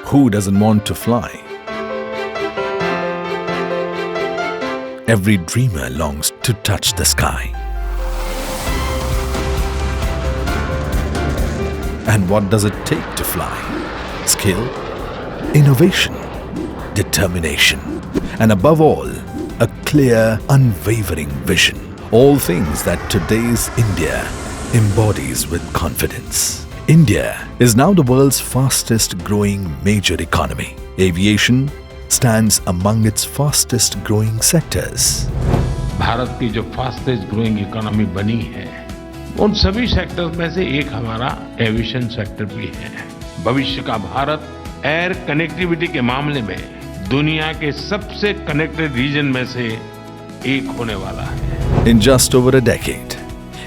Who doesn't want to fly? Every dreamer longs to touch the sky. And what does it take to fly? Skill, innovation, determination, and above all, a clear, unwavering vision. All things that today's India embodies with confidence. India is now the world's fastest growing major economy. Aviation stands among its fastest growing sectors. Bharat की जो fastest growing economy बनी है, उन सभी sectors में से एक हमारा एविएशन सेक्टर भी है। भविष्य का भारत एयर कनेक्टिविटी के मामले में दुनिया के सबसे कनेक्टेड रीजन में से एक होने वाला है। In just over a decade,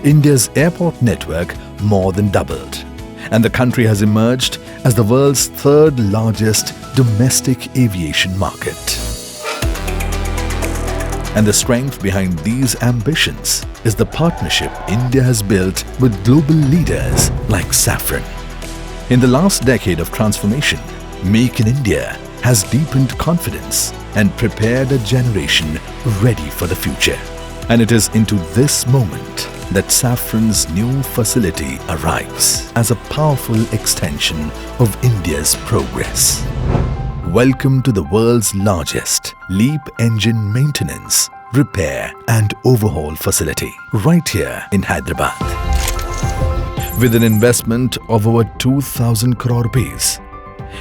India's airport network more than doubled, and the country has emerged as the world's third largest domestic aviation market. And the strength behind these ambitions is the partnership India has built with global leaders like Safran. In the last decade of transformation, Make in India has deepened confidence and prepared a generation ready for the future. And it is into this moment that Safran's new facility arrives as a powerful extension of India's progress. Welcome to the world's largest LEAP engine maintenance, repair and overhaul facility right here in Hyderabad. With an investment of over 2,000 crore rupees,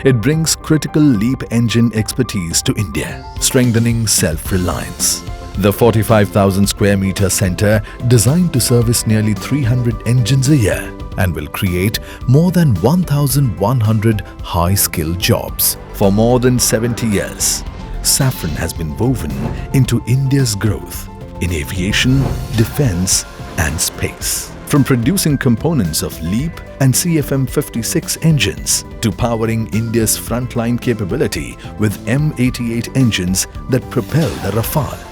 it brings critical LEAP engine expertise to India, strengthening self-reliance. The 45,000 square meter center, designed to service nearly 300 engines a year and will create more than 1,100 high-skilled jobs. For more than 70 years, Safran has been woven into India's growth in aviation, defense and space. From producing components of LEAP and CFM56 engines to powering India's frontline capability with M88 engines that propel the Rafale.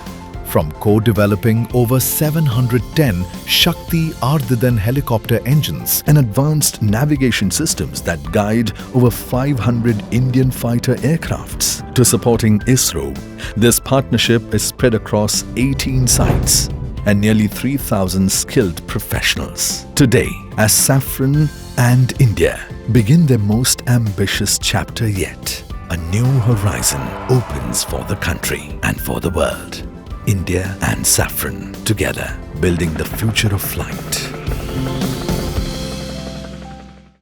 From co-developing over 710 Shakti Ardhadan helicopter engines and advanced navigation systems that guide over 500 Indian fighter aircrafts to supporting ISRO, this partnership is spread across 18 sites and nearly 3,000 skilled professionals. Today, as Safran and India begin their most ambitious chapter yet, a new horizon opens for the country and for the world. India and Safran together, building the future of flight.